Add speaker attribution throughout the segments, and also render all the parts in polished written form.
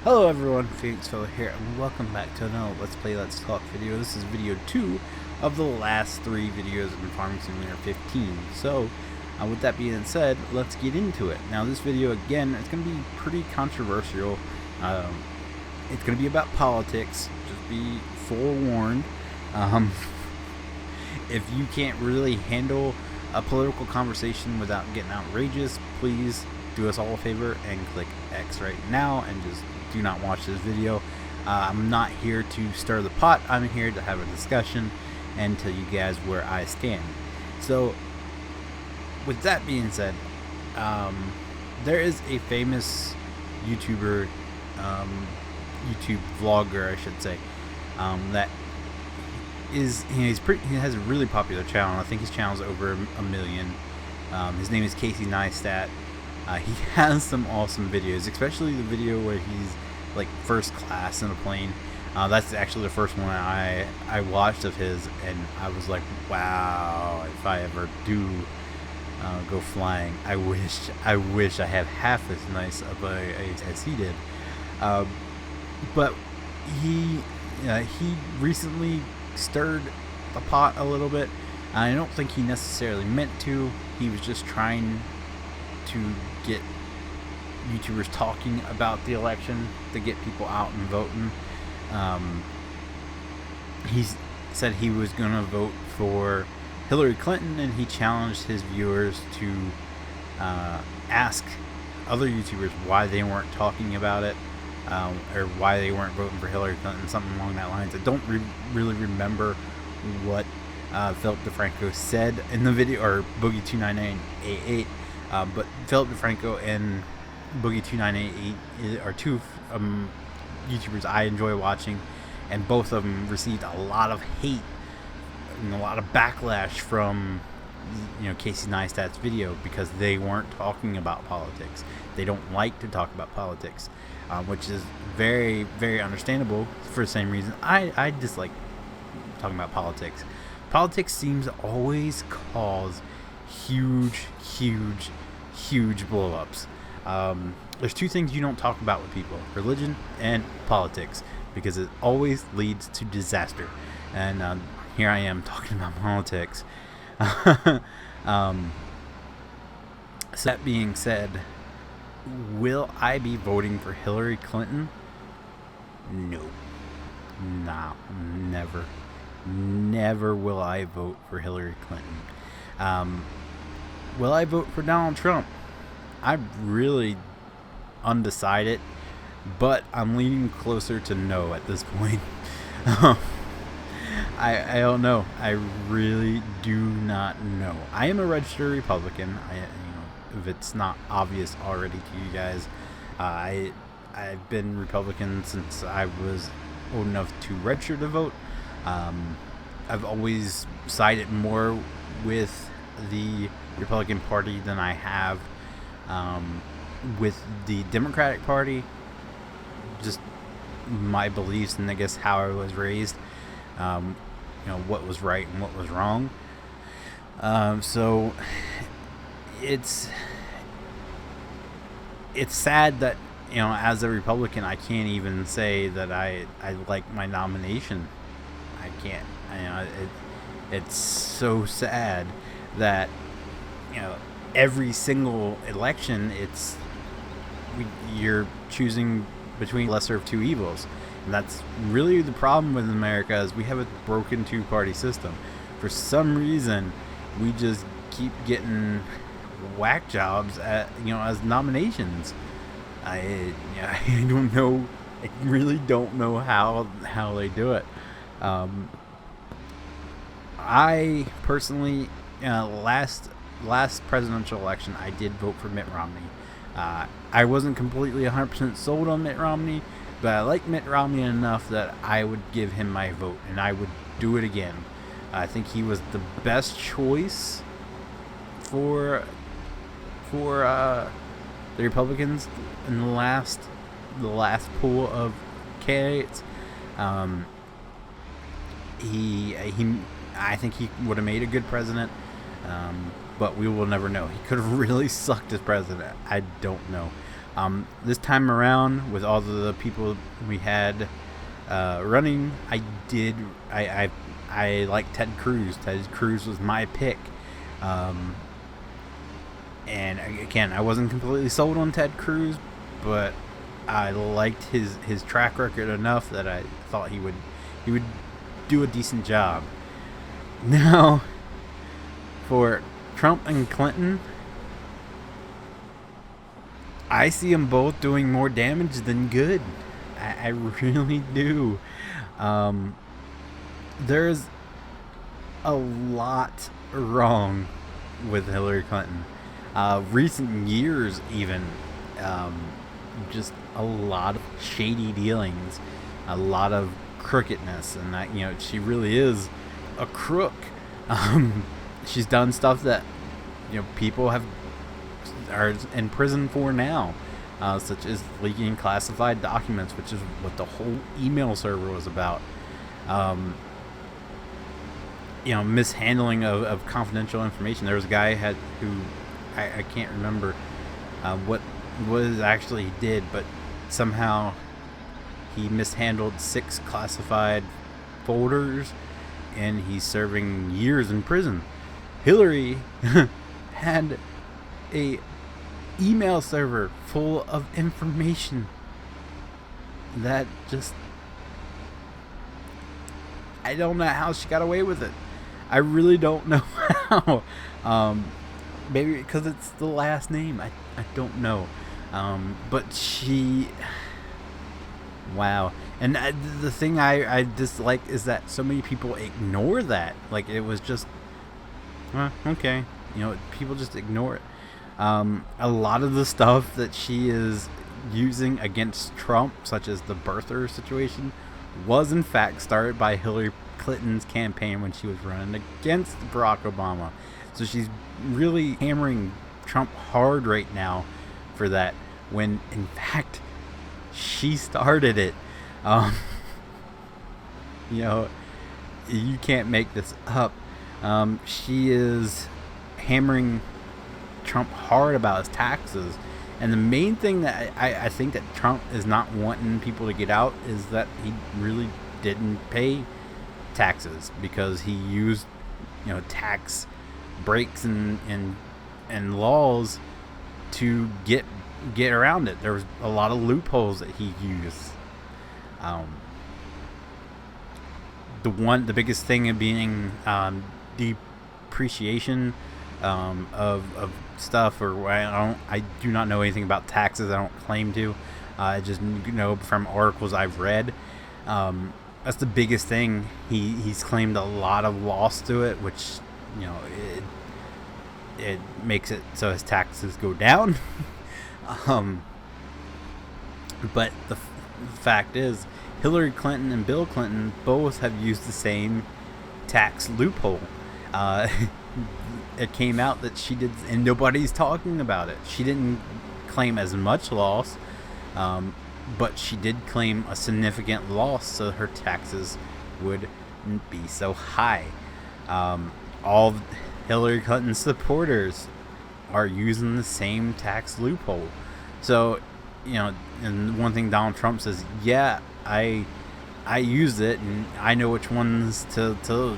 Speaker 1: Hello everyone, Phoenix Fellow here, and welcome back to another Let's Play Let's Talk video. This is video 2 of the last 3 videos in Farming Simulator 15. So, with that being said, let's get into it. Now this video, again, it's going to be pretty controversial. It's going to be about politics, just be forewarned. If you can't really handle a political conversation without getting outrageous, please do us all a favor and click X right now and just do not watch this video. I'm not here to stir the pot. I'm here to have a discussion and tell you guys where I stand. So with that being said, there is a famous YouTuber, YouTube vlogger I should say, that is, he has a really popular channel. I think his channel is over a million. His name is Casey Neistat. He has some awesome videos, especially the video where he's like first class in a plane. That's actually the first one I watched of his, and I was like, wow, if I ever do go flying, I wish I had half as nice of as he did. But he recently stirred the pot a little bit. I don't think he necessarily meant to. He was just trying to get YouTubers talking about the election, to get people out and voting. He said he was going to vote for Hillary Clinton, and he challenged his viewers to ask other YouTubers why they weren't talking about it, or why they weren't voting for Hillary Clinton, something along that lines. I don't really remember what Philip DeFranco said in the video, or Boogie29988. But Philip DeFranco and Boogie29988 are two YouTubers I enjoy watching, and both of them received a lot of hate and a lot of backlash from, you know, Casey Neistat's video because they weren't talking about politics. They don't like to talk about politics, which is very, very understandable for the same reason I dislike talking about politics. Politics seems to always cause huge blow-ups. There's two things you don't talk about with people: religion and politics, because it always leads to disaster. And here I am talking about politics. So that being said, will I be voting for Hillary Clinton? No. Nah, never will I vote for Hillary Clinton. Will I vote for Donald Trump? I'm really undecided, but I'm leaning closer to no at this point. I don't know. I really do not know. I am a registered Republican. If it's not obvious already to you guys, I've been Republican since I was old enough to register to vote. I've always sided more with the Republican Party than I have with the Democratic Party. Just my beliefs and I guess how I was raised, you know, what was right and what was wrong. So it's sad that, you know, as a Republican, I can't even say that I like my nomination. I can't. You know, it's so sad that, you know, every single election you're choosing between lesser of two evils, and that's really the problem with America, is we have a broken two-party system. For some reason, we just keep getting whack jobs at, you know, as nominations. I don't know. I really don't know how they do it. I personally, last presidential election, I did vote for Mitt Romney. I wasn't completely 100% sold on Mitt Romney, but I like Mitt Romney enough that I would give him my vote, and I would do it again. I think he was the best choice for the Republicans in the last pool of candidates. I think he would have made a good president. But we will never know. He could have really sucked as president. I don't know. This time around, with all the people we had running, I like Ted Cruz. Ted Cruz was my pick. And again, I wasn't completely sold on Ted Cruz, but I liked his track record enough that I thought he would do a decent job. Now, for Trump and Clinton, I see them both doing more damage than good. I really do. There's a lot wrong with Hillary Clinton. Recent years, even, just a lot of shady dealings, a lot of crookedness, and that, you know, she really is a crook. She's done stuff that, you know, people are in prison for now, such as leaking classified documents, which is what the whole email server was about. You know, mishandling of confidential information. There was a guy who I can't remember what actually he did, but somehow he mishandled 6 classified folders, and he's serving years in prison. Hillary had a email server full of information that just, I don't know how she got away with it. I really don't know how. Maybe because it's the last name. I don't know. But she, wow. And the thing I dislike is that so many people ignore that. Like, it was just, okay. You know, people just ignore it. A lot of the stuff that she is using against Trump, such as the birther situation, was in fact started by Hillary Clinton's campaign when she was running against Barack Obama. So she's really hammering Trump hard right now for that, when in fact she started it. You know, you can't make this up. She is hammering Trump hard about his taxes, and the main thing that I think that Trump is not wanting people to get out is that he really didn't pay taxes, because he used, you know, tax breaks and laws to get around it. There was a lot of loopholes that he used. The biggest thing being depreciation of stuff, or I do not know anything about taxes. I don't claim to. I just know from articles I've read. That's the biggest thing. He's claimed a lot of loss to it, which, you know, it makes it so his taxes go down. But the fact is, Hillary Clinton and Bill Clinton both have used the same tax loophole. It came out that she did, and nobody's talking about it. She didn't claim as much loss, but she did claim a significant loss, so her taxes wouldn't be so high. All Hillary Clinton supporters are using the same tax loophole. So, you know, and one thing Donald Trump says, yeah, I used it, and I know which ones to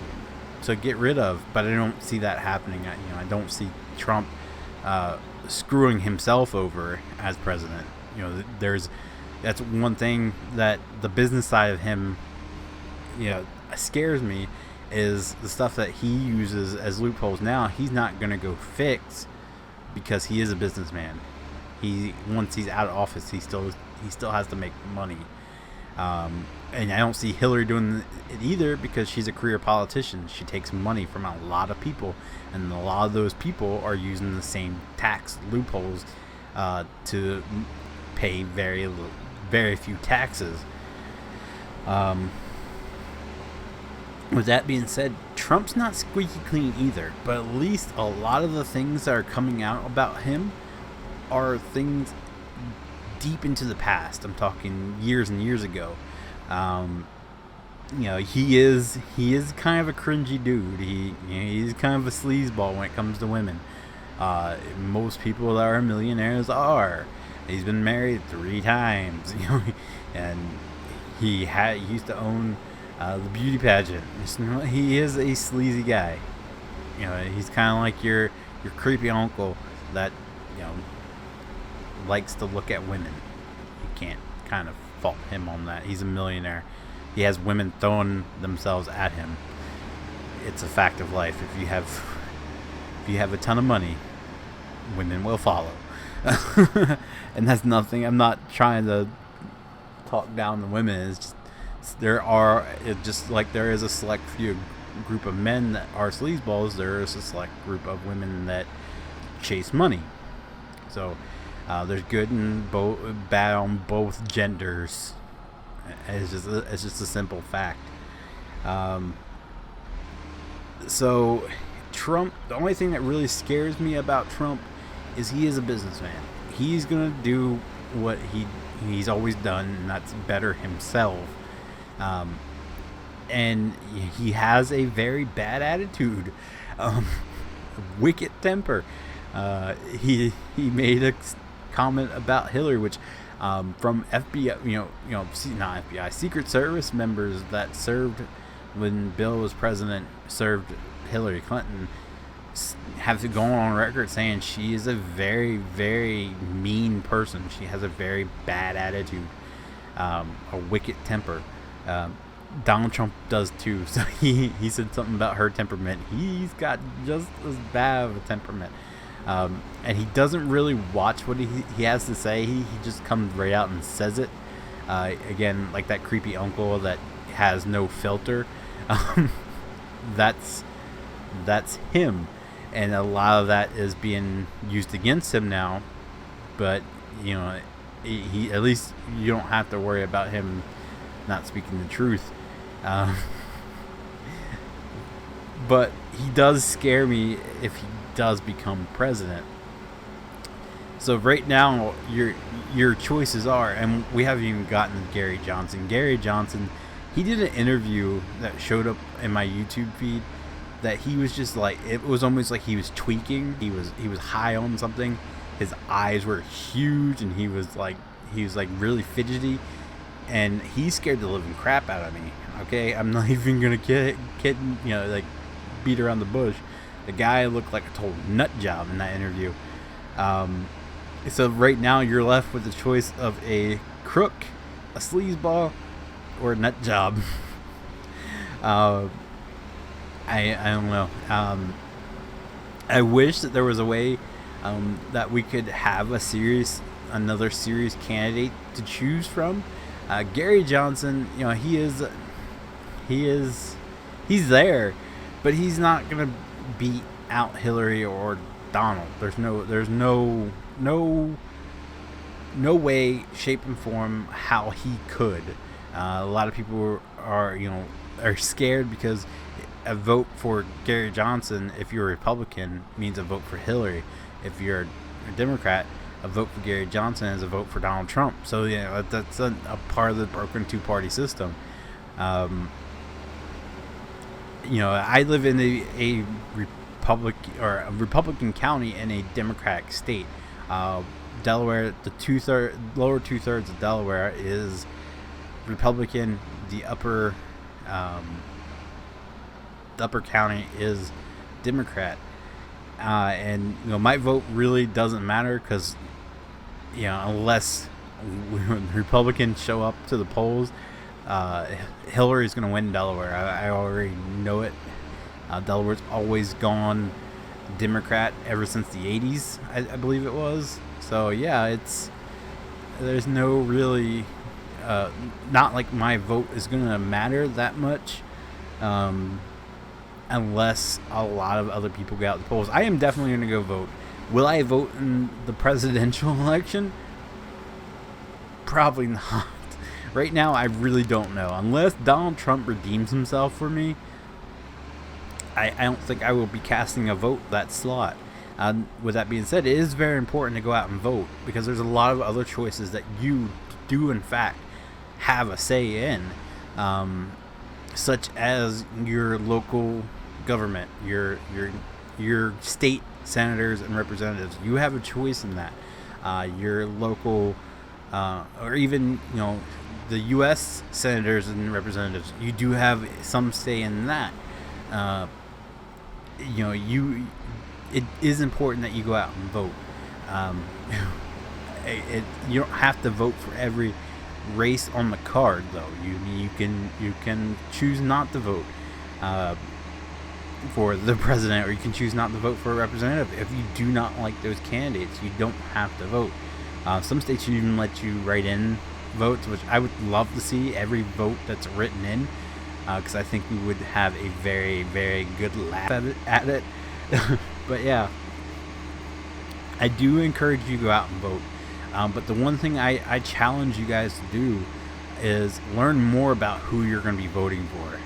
Speaker 1: get rid of, but I don't see that happening. I don't see Trump screwing himself over as president. You know, that's one thing that the business side of him, you know, scares me, is the stuff that he uses as loopholes now. He's not going to go fix, because he is a businessman. Once he's out of office, he still has to make money. And I don't see Hillary doing it either, because she's a career politician. She takes money from a lot of people, and a lot of those people are using the same tax loopholes to pay very few taxes. With that being said, Trump's not squeaky clean either, but at least a lot of the things that are coming out about him are things deep into the past. I'm talking years and years ago. You know, he is kind of a cringy dude. He's kind of a sleazeball when it comes to women. Most people that are millionaires are. He's been married 3 times, you know, and he used to own the beauty pageant. He is a sleazy guy. You know, he's kind of like your creepy uncle that, you know, likes to look at women. You can't kind of fault him on that. He's a millionaire. He has women throwing themselves at him. It's a fact of life. If you have a ton of money, women will follow. And that's nothing. I'm not trying to talk down the women. It's just like there is a select few group of men that are sleazeballs, there is a select group of women that chase money. So there's good and bad on both genders. It's just a simple fact. So Trump, the only thing that really scares me about Trump is he is a businessman. He's gonna do what he's always done, and that's better himself. And he has a very bad attitude, wicked temper. He made a comment about Hillary, which from FBI, not FBI, Secret Service members that served when Bill was president, served Hillary Clinton, have to go on record saying she is a very, very mean person. She has a very bad attitude, a wicked temper. Donald Trump does too. So he said something about her temperament. He's got just as bad of a temperament. And he doesn't really watch what he has to say. He just comes right out and says it. Again, like that creepy uncle that has no filter. That's him. And a lot of that is being used against him now. But, you know, he at least you don't have to worry about him not speaking the truth. But he does scare me if he does become president. So right now your choices are, and we haven't even gotten to Gary Johnson. Gary Johnson, he did an interview that showed up in my YouTube feed that he was just like, it was almost like he was tweaking. He was high on something. His eyes were huge, and he was like really fidgety, and he scared the living crap out of me. Okay, I'm not even gonna kid, like beat around the bush. The guy looked like a total nut job in that interview. So right now you're left with the choice of a crook, a sleazeball, or a nut job. I don't know. I wish that there was a way that we could have another serious candidate to choose from. Gary Johnson, you know, he's there, but he's not gonna beat out Hillary or Donald. There's no way, shape, and form how he could. A lot of people are scared because a vote for Gary Johnson, if you're a Republican, means a vote for Hillary. If you're a Democrat, a vote for Gary Johnson is a vote for Donald Trump. So that's a part of the broken two-party system. I live in a Republican county in a Democratic state. Delaware, the lower two-thirds of Delaware is Republican. The upper county is Democrat. And my vote really doesn't matter because unless Republicans show up to the polls, Hillary's going to win Delaware. I already know it. Delaware's always gone Democrat ever since the 80s, I believe it was. So yeah, there's no really not like my vote is going to matter that much, unless a lot of other people get out the polls. I am definitely going to go vote. Will I vote in the presidential election? Probably not. Right now, I really don't know. Unless Donald Trump redeems himself for me, I don't think I will be casting a vote that slot. With that being said, it is very important to go out and vote because there's a lot of other choices that you do, in fact, have a say in, such as your local government, your state senators and representatives. You have a choice in that. your local, or even, you know, the U.S. senators and representatives. You do have some say in that. You know, it is important that you go out and vote. You don't have to vote for every race on the card, though. You can choose not to vote for the president, or you can choose not to vote for a representative. If you do not like those candidates, you don't have to vote. Some states even let you write in votes, which I would love to see every vote that's written in, because I think we would have a very, very good laugh at it. But yeah, I do encourage you to go out and vote. But the one thing I challenge you guys to do is learn more about who you're going to be voting for.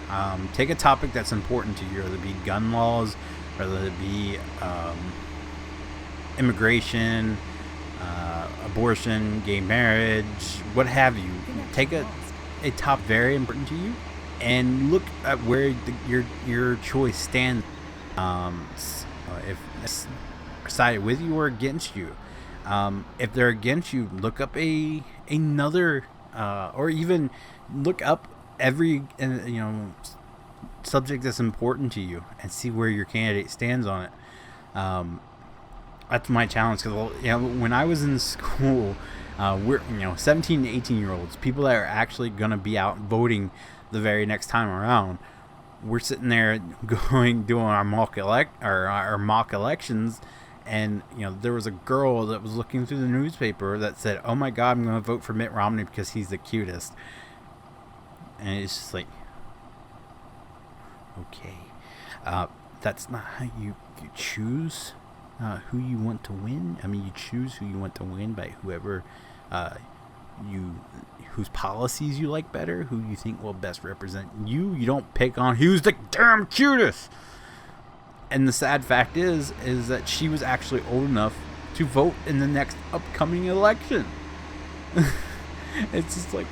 Speaker 1: Take a topic that's important to you, whether it be gun laws, whether it be immigration, abortion, gay marriage, what have you. Take a topic very important to you and look at where your choice stands. If it's sided with you or against you. If they're against you, look up another, or even look up every subject that's important to you and see where your candidate stands on it. That's my challenge, because when I was in school, we're 17 to 18-year-olds, people that are actually gonna be out voting the very next time around. We're sitting there doing our mock elections. And there was a girl that was looking through the newspaper that said, "Oh my God, I'm going to vote for Mitt Romney because he's the cutest." And it's just like, okay, that's not how you choose who you want to win. I mean, you choose who you want to win by whoever whose policies you like better, who you think will best represent you. You don't pick on who's the damn cutest. And the sad fact is that she was actually old enough to vote in the next upcoming election. It's just like,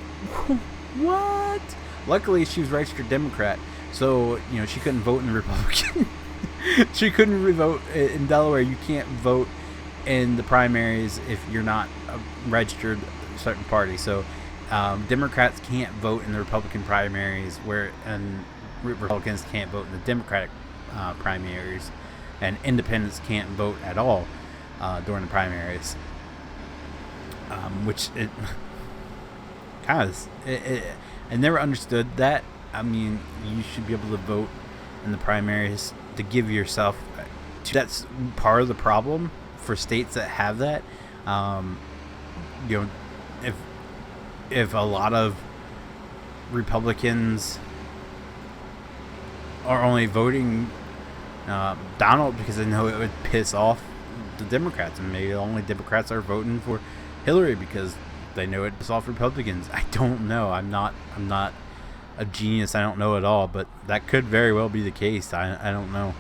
Speaker 1: what? Luckily, she was registered Democrat, so she couldn't vote in the Republican. She couldn't vote in Delaware. You can't vote in the primaries if you're not registered a certain party. So Democrats can't vote in the Republican primaries, and Republicans can't vote in the Democratic primaries, and independents can't vote at all during the primaries, which it kind of I never understood that. I mean, you should be able to vote in the primaries to give yourself that's part of the problem for states that have that. If a lot of Republicans are only voting Donald because they know it would piss off the Democrats, and maybe only Democrats are voting for Hillary because they know it piss off Republicans. I don't know. I'm not a genius. I don't know it all, but that could very well be the case. I don't know.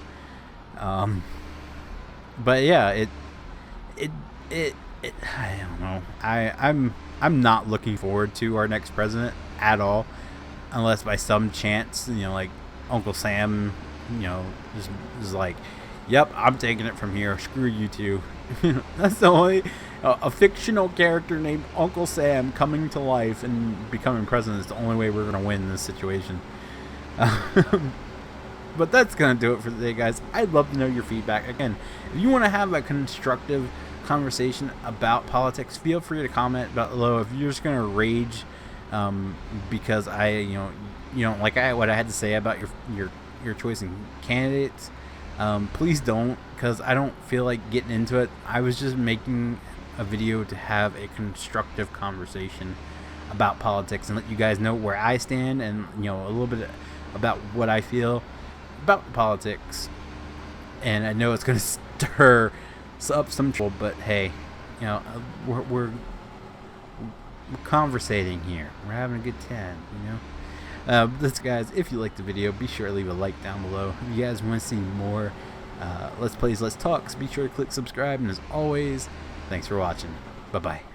Speaker 1: But yeah, it I don't know. I'm not looking forward to our next president at all, unless by some chance, like Uncle Sam, just is like, "Yep, I'm taking it from here. Screw you two." That's the only a fictional character named Uncle Sam coming to life and becoming president is the only way we're gonna win this situation. But that's gonna do it for today, guys. I'd love to know your feedback. Again, if you want to have a constructive conversation about politics, feel free to comment below. If you're just gonna rage because I don't like what I had to say about your choice in candidates, please don't, because I don't feel like getting into it. I was just making a video to have a constructive conversation about politics and let you guys know where I stand, and a little bit about what I feel about politics. And I know it's going to stir up some trouble, but hey, we're conversating here. We're having a good time, Listen, guys, if you liked the video, be sure to leave a like down below. If you guys want to see more Let's Plays, Let's Talks, be sure to click subscribe. And as always, thanks for watching. Bye-bye.